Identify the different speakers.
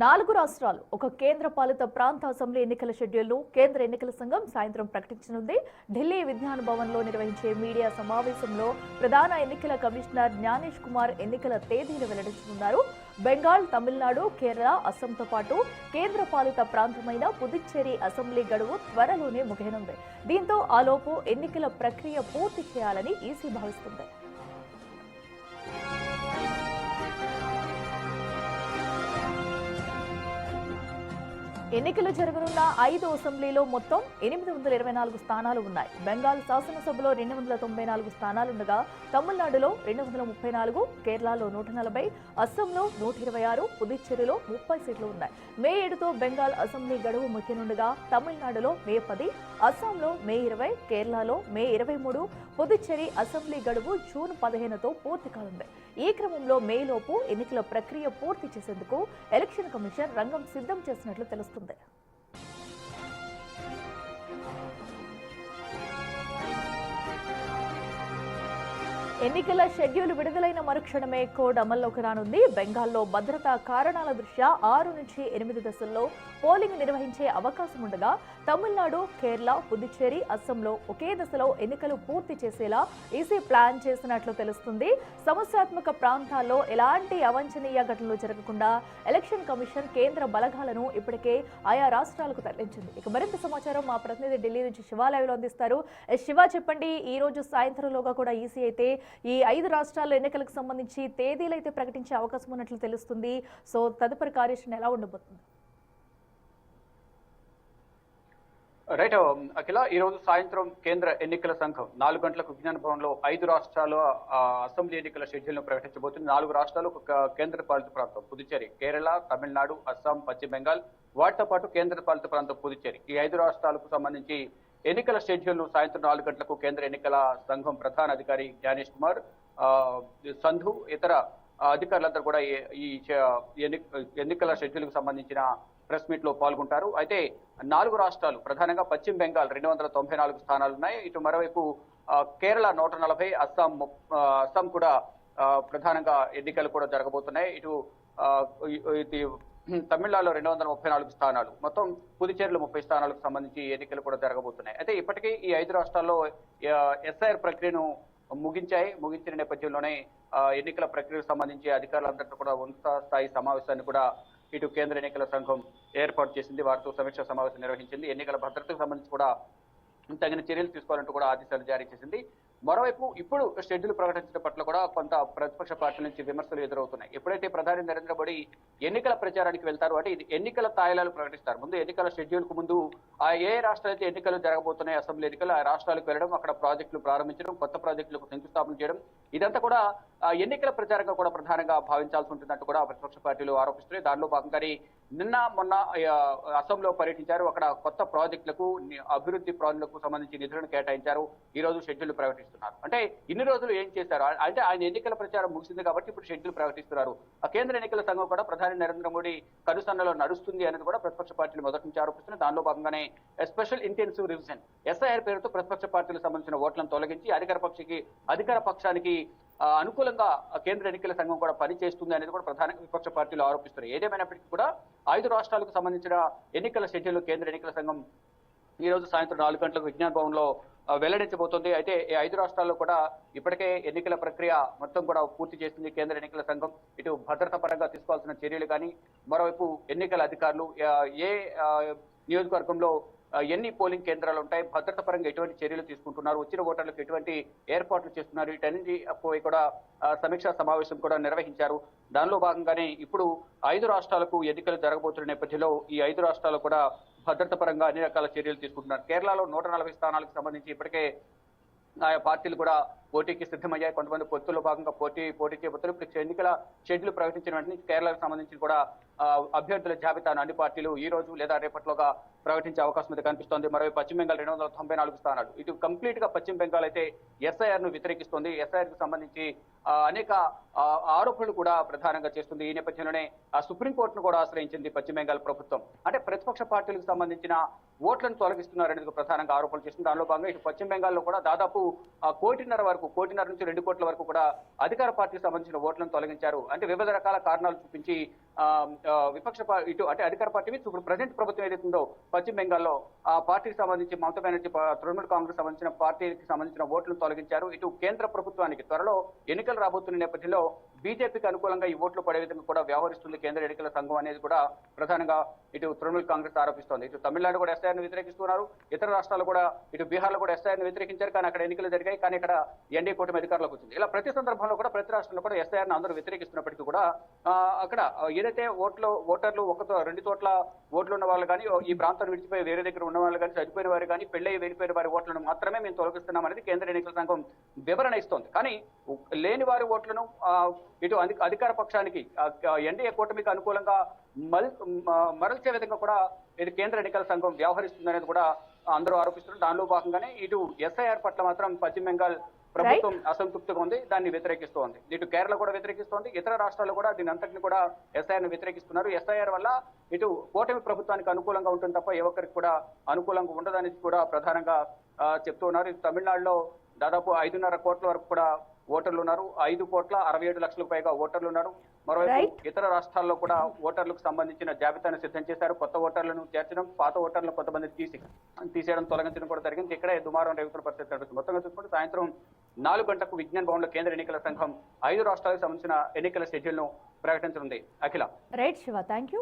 Speaker 1: 4 రాష్ట్రాలు ఒక కేంద్రపాలిత ప్రాంత అసెంబ్లీ ఎన్నికల షెడ్యూల్ను కేంద్ర ఎన్నికల సంఘం సాయంత్రం ప్రకటించనుంది. ఢిల్లీ విజ్ఞాన భవన్లో నిర్వహించే మీడియా సమావేశంలో ప్రధాన ఎన్నికల కమిషనర్ జ్ఞానేష్ కుమార్ ఎన్నికల తేదీలు వెల్లడించనున్నారు. బెంగాల్, తమిళనాడు, కేరళ, అస్సాంతో పాటు కేంద్రపాలిత ప్రాంతమైన పుదుచ్చేరి అసెంబ్లీ గడువు త్వరలోనే ముగియనుంది. దీంతో ఆలోపు ఎన్నికల ప్రక్రియ పూర్తి చేయాలని ఈసీ భావిస్తుంది. ఎన్నికలు జరగనున్న 5 అసెంబ్లీలో మొత్తం 824 స్థానాలు ఉన్నాయి. బెంగాల్ శాసనసభలో 294 స్థానాలుండగా తమిళనాడులో 234, కేరళలో 140, అస్సాంలో 126, పుదుచ్చేరిలో 30 సీట్లు ఉన్నాయి. మే 7తో బెంగాల్ అసెంబ్లీ గడువు ముగియనుండగా తమిళనాడులో మే 10, అస్సాంలో మే 20, కేరళలో మే 23, పుదుచ్చేరి అసెంబ్లీ గడువు జూన్ 15తో పూర్తి కానుంది. ఈ క్రమంలో మేలోపు ఎన్నికల ప్రక్రియ పూర్తి చేసేందుకు ఎలక్షన్ కమిషన్ రంగం సిద్ధం చేసినట్లు తెలుస్తుంది. ఎన్నికల షెడ్యూల్ విడుదలైన మరుక్షణమే కోడ్ అమల్లోకి రానుంది. బెంగాల్లో భద్రతా కారణాల దృష్ట్యా 6 నుంచి 8 దశల్లో పోలింగ్ నిర్వహించే అవకాశం ఉండగా తమిళనాడు, కేరళ, పుదుచ్చేరి, అస్సాంలో ఒకే దశలో ఎన్నికలు పూర్తి చేసేలా ఈసీ ప్లాన్ చేసినట్లు తెలుస్తుంది. సమస్యాత్మక ప్రాంతాల్లో ఎలాంటి అవాంఛనీయ ఘటనలు జరగకుండా ఎలక్షన్ కమిషన్ కేంద్ర బలగాలను ఇప్పటికే ఆయా రాష్ట్రాలకు తరలించింది. ఇక మరింత సమాచారం మా ప్రతినిధి ఢిల్లీ నుంచి శివ లైవ్లో అందిస్తారు. శివ, చెప్పండి, ఈ రోజు సాయంత్రంలోగా కూడా ఈసీ అయితే ఈ 5 రాష్ట్రాల ఎన్నికలకు సంబంధించి తేదీలు అయితే ప్రకటించే అవకాశం ఉన్నట్లు తెలుస్తుంది. సో తదుపరి కార్యాచరణ ఎలా ఉండబోతుంది?
Speaker 2: రైట్ అఖిల, ఈ రోజు సాయంత్రం కేంద్ర ఎన్నికల సంఘం 4 గంటలకు విజ్ఞాన భవన్లో 5 రాష్ట్రాల అసెంబ్లీ ఎన్నికల షెడ్యూల్ను ప్రకటించబోతుంది. 4 రాష్ట్రాలు కేంద్ర పాలిత ప్రాంతం పుదుచ్చేరి, కేరళ, తమిళనాడు, అస్సాం, పశ్చిమ బెంగాల్, వాటితో పాటు కేంద్ర పాలిత ప్రాంతం పుదుచ్చేరి, ఈ 5 రాష్ట్రాలకు సంబంధించి ఎన్నికల షెడ్యూల్ను సాయంత్రం 4 గంటలకు కేంద్ర ఎన్నికల సంఘం ప్రధాన అధికారి జ్ఞానేష్ కుమార్, సంధు, ఇతర అధికారులందరూ కూడా ఈ ఎన్నికల షెడ్యూల్కు సంబంధించిన ప్రెస్ మీట్ లో పాల్గొంటారు. అయితే 4 రాష్ట్రాలు ప్రధానంగా పశ్చిమ బెంగాల్ 294 స్థానాలు ఉన్నాయి. ఇటు మరోవైపు కేరళ 140, అస్సాం కూడా ప్రధానంగా ఎన్నికలు కూడా జరగబోతున్నాయి. ఇటు తమిళనాడులో 234 స్థానాలు, మొత్తం పుదుచ్చేరిలో 30 స్థానాలకు సంబంధించి ఎన్నికలు కూడా జరగబోతున్నాయి. అయితే ఇప్పటికీ ఈ 5 రాష్ట్రాల్లో ఎస్ఐఆర్ ప్రక్రియను ముగించిన నేపథ్యంలోనే ఎన్నికల ప్రక్రియకు సంబంధించి అధికారులందరితో కూడా ఉన్నత స్థాయి సమావేశాన్ని కూడా ఇటు కేంద్ర ఎన్నికల సంఘం ఏర్పాటు చేసింది. వారితో సమీక్ష సమావేశం నిర్వహించింది. ఎన్నికల భద్రతకు సంబంధించి కూడా తగిన చర్యలు తీసుకోవాలంటూ కూడా ఆదేశాలు జారీ చేసింది. మరోవైపు ఇప్పుడు షెడ్యూల్ ప్రకటించడం పట్ల కూడా కొంత ప్రతిపక్ష పార్టీల నుంచి విమర్శలు ఎదురవుతున్నాయి. ఎప్పుడైతే ప్రధాని నరేంద్ర మోడీ ఎన్నికల ప్రచారానికి వెళ్తారో అంటే ఇది ఎన్నికల తాయిలాలు ప్రకటిస్తారు. ముందు ఎన్నికల షెడ్యూల్ కు ముందు ఏ రాష్ట్రాలు అయితే ఎన్నికలు జరగబోతున్నాయి, అసెంబ్లీ ఎన్నికలు, ఆ రాష్ట్రాలకు వెళ్ళడం, అక్కడ ప్రాజెక్టులు ప్రారంభించడం, కొత్త ప్రాజెక్టులకు శంకుస్థాపన చేయడం, ఇదంతా కూడా ఎన్నికల ప్రచారంగా కూడా ప్రధానంగా భావించాల్సి ఉంటుందంటూ కూడా ప్రతిపక్ష పార్టీలు ఆరోపిస్తున్నాయి. దానిలో భాగంగానే మొన్న అసెంబ్లీలో పర్యటించారు. అక్కడ కొత్త ప్రాజెక్టులకు, అభివృద్ధి ప్రాజెక్టులకు సంబంధించి నిధులను కేటాయించారు. ఈ రోజు షెడ్యూల్ ప్రకటిస్తున్నారు. అంటే ఇన్ని రోజులు ఏం చేశారు అంటే ఆయన ఎన్నికల ప్రచారం ముగిసింది కాబట్టి ఇప్పుడు షెడ్యూల్ ప్రకటిస్తున్నారు. ఆ కేంద్ర ఎన్నికల సంఘం కూడా ప్రధాని నరేంద్ర మోడీ కనుసన్నలో నడుస్తుంది అనేది కూడా ప్రతిపక్ష పార్టీలు మొదటి నుంచి ఆరోపిస్తున్నాయి. దానిలో భాగంగానే స్పెషల్ ఇంటెన్సివ్ రివిజన్ ఎస్ఐఆర్ పేరుతో ప్రతిపక్ష పార్టీలకు సంబంధించిన ఓట్లను తొలగించి అధికార పక్షానికి అనుకూలంగా కేంద్ర ఎన్నికల సంఘం కూడా పనిచేస్తుంది అనేది కూడా ప్రధాన విపక్ష పార్టీలు ఆరోపిస్తున్నాయి. ఏదేమైనప్పటికీ కూడా 5 రాష్ట్రాలకు సంబంధించిన ఎన్నికల షెడ్యూల్ కేంద్ర ఎన్నికల సంఘం ఈ రోజు సాయంత్రం 4 గంటలకు విజ్ఞాన భవన్ లో వెల్లడించబోతోంది. అయితే ఈ 5 రాష్ట్రాల్లో కూడా ఇప్పటికే ఎన్నికల ప్రక్రియ మొత్తం కూడా పూర్తి చేసింది కేంద్ర ఎన్నికల సంఘం. ఇటు భద్రతా పరంగా తీసుకోవాల్సిన చర్యలు కానీ, మరోవైపు ఎన్నికల అధికారులు ఏ నియోజకవర్గంలో ఎన్ని పోలింగ్ కేంద్రాలు ఉంటాయి, భద్రత పరంగా ఎటువంటి చర్యలు తీసుకుంటున్నారు, వచ్చిన ఓటర్లకు ఎటువంటి ఏర్పాట్లు చేస్తున్నారు, వీటన్నింటిపై కూడా సమీక్షా సమావేశం కూడా నిర్వహించారు. దానిలో భాగంగానే ఇప్పుడు 5 రాష్ట్రాలకు ఎన్నికలు జరగబోతున్న నేపథ్యంలో ఈ 5 రాష్ట్రాలు కూడా భద్రత పరంగా అన్ని రకాల చర్యలు తీసుకుంటున్నారు. కేరళలో 140 స్థానాలకు సంబంధించి ఇప్పటికే ఆయా పార్టీలు కూడా పోటీకి సిద్ధమయ్యాయి. కొంతమంది పొత్తుల్లో భాగంగా పోటీ చేయబోతున్నారు. ఇప్పుడు ఎన్నికల షెడ్యూల్ ప్రకటించిన వెంటనే కేరళకు సంబంధించి కూడా అభ్యర్థుల జాబితాను అన్ని పార్టీలు ఈ రోజు లేదా రేపట్లోగా ప్రకటించే అవకాశం అయితే కనిపిస్తోంది. మరోవైపు పశ్చిమ బెంగాల్ 294 స్థానాలు. ఇటు కంప్లీట్ గా పశ్చిమ బెంగాల్ అయితే ఎస్ఐఆర్ ను వ్యతిరేకిస్తోంది. ఎస్ఐఆర్ కు సంబంధించి అనేక ఆరోపణలు కూడా ప్రధానంగా చేస్తుంది. ఈ నేపథ్యంలోనే సుప్రీంకోర్టును కూడా ఆశ్రయించింది పశ్చిమ బెంగాల్ ప్రభుత్వం. అంటే ప్రతిపక్ష పార్టీలకు సంబంధించిన ఓట్లను తొలగిస్తున్నారనేది ప్రధానంగా ఆరోపణలు చేస్తుంది. దానిలో భాగంగా ఇటు పశ్చిమ బెంగాల్లో కూడా దాదాపు 1.5 నుంచి 2 కోట్ల వరకు కూడా అధికార పార్టీకి సంబంధించిన ఓట్లను తొలగించారు. అంటే వివిధ రకాల కారణాలు చూపించి విపక్ష ఇటు అంటే అధికార పార్టీ ఇప్పుడు ప్రజెంట్ ప్రభుత్వం ఏదైతే ఉందో పశ్చిమ బెంగాల్లో ఆ పార్టీకి సంబంధించి మమతా బెనర్జీ తృణమూల్ కాంగ్రెస్ సంబంధించిన పార్టీకి సంబంధించిన ఓట్లను తొలగించారు. ఇటు కేంద్ర ప్రభుత్వానికి త్వరలో ఎన్నికలు రాబోతున్న నేపథ్యంలో బీజేపీకి అనుకూలంగా ఈ ఓట్లు పడే విధంగా కూడా వ్యవహరిస్తుంది కేంద్ర ఎన్నికల సంఘం అనేది కూడా ప్రధానంగా ఇటు తృణమూల్ కాంగ్రెస్ ఆరోపిస్తోంది. ఇటు తమిళనాడు కూడా ఎస్ఐఆర్ను వ్యతిరేకిస్తున్నారు, ఇతర రాష్ట్రాలు కూడా ఇటు బీహార్లో కూడా ఎస్ఐఆర్ను వ్యతిరేకించారు. కానీ అక్కడ ఎన్నికలు జరిగాయి, కానీ ఇక్కడ ఎన్డీఏ కూటమి అధికారంలోకి వచ్చింది. ఇలా ప్రతి సందర్భంలో కూడా ప్రతి రాష్ట్రంలో కూడా ఎస్ఐఆర్ను అందరూ వ్యతిరేకిస్తున్నప్పటికీ కూడా అక్కడ ఏదైతే ఓటర్లు రెండు చోట్ల ఓట్లు ఉన్న వాళ్ళు కానీ ఈ ప్రాంతాన్ని విడిచిపోయి వేరే దగ్గర ఉన్న వాళ్ళు కానీ చనిపోయిన వారు కానీ పెళ్ళయి వెళ్ళిపోయిన వారి ఓట్లను మాత్రమే మేము తొలగిస్తున్నాం అనేది కేంద్ర ఎన్నికల సంఘం వివరణ ఇస్తోంది. కానీ లేని వారి ఓట్లను ఇటు అధికార పక్షానికి ఎన్డీఏ కూటమికి అనుకూలంగా మరల్చే విధంగా కూడా ఇది కేంద్ర ఎన్నికల సంఘం వ్యవహరిస్తుంది అనేది కూడా అందరూ ఆరోపిస్తున్నారు. దానిలో భాగంగానే ఇటు ఎస్ఐఆర్ పట్ల మాత్రం పశ్చిమ బెంగాల్ ప్రభుత్వం అసంతృప్తిగా ఉంది, దాన్ని వ్యతిరేకిస్తోంది. ఇటు కేరళ కూడా వ్యతిరేకిస్తోంది, ఇతర రాష్ట్రాలు కూడా దీని అంతటిని కూడా ఎస్ఐఆర్ ను వ్యతిరేకిస్తున్నారు. ఎస్ఐఆర్ వల్ల ఇటు కూటమి ప్రభుత్వానికి అనుకూలంగా ఉంటుంది తప్ప ఏ ఒక్కరికి కూడా అనుకూలంగా ఉండదని కూడా ప్రధానంగా చెప్తూ ఉన్నారు. తమిళనాడులో దాదాపు 5.5 కోట్ల వరకు కూడా ఓటర్లు ఉన్నారు, 5,67,00,000 పైగా ఓటర్లు ఉన్నారు. మరోవైపు ఇతర రాష్ట్రాల్లో కూడా ఓటర్లకు సంబంధించిన జాబితాను సిద్ధం చేశారు. కొత్త ఓటర్లను చేర్చడం, పాత ఓటర్లను కొంతమంది తీసేయడం, తొలగించడం కూడా జరిగింది. ఇక్కడే దుమారం రేగుతున్న పరిస్థితి కనిపిస్తుంది. మొత్తంగా చూసుకుంటే సాయంత్రం 4 గంటలకు విజ్ఞాన్ భవన్ లో కేంద్ర ఎన్నికల సంఘం 5 రాష్ట్రాలకు సంబంధించిన ఎన్నికల షెడ్యూల్ ను ప్రకటించనుంది. Akhila.
Speaker 1: Right Shiva, thank you.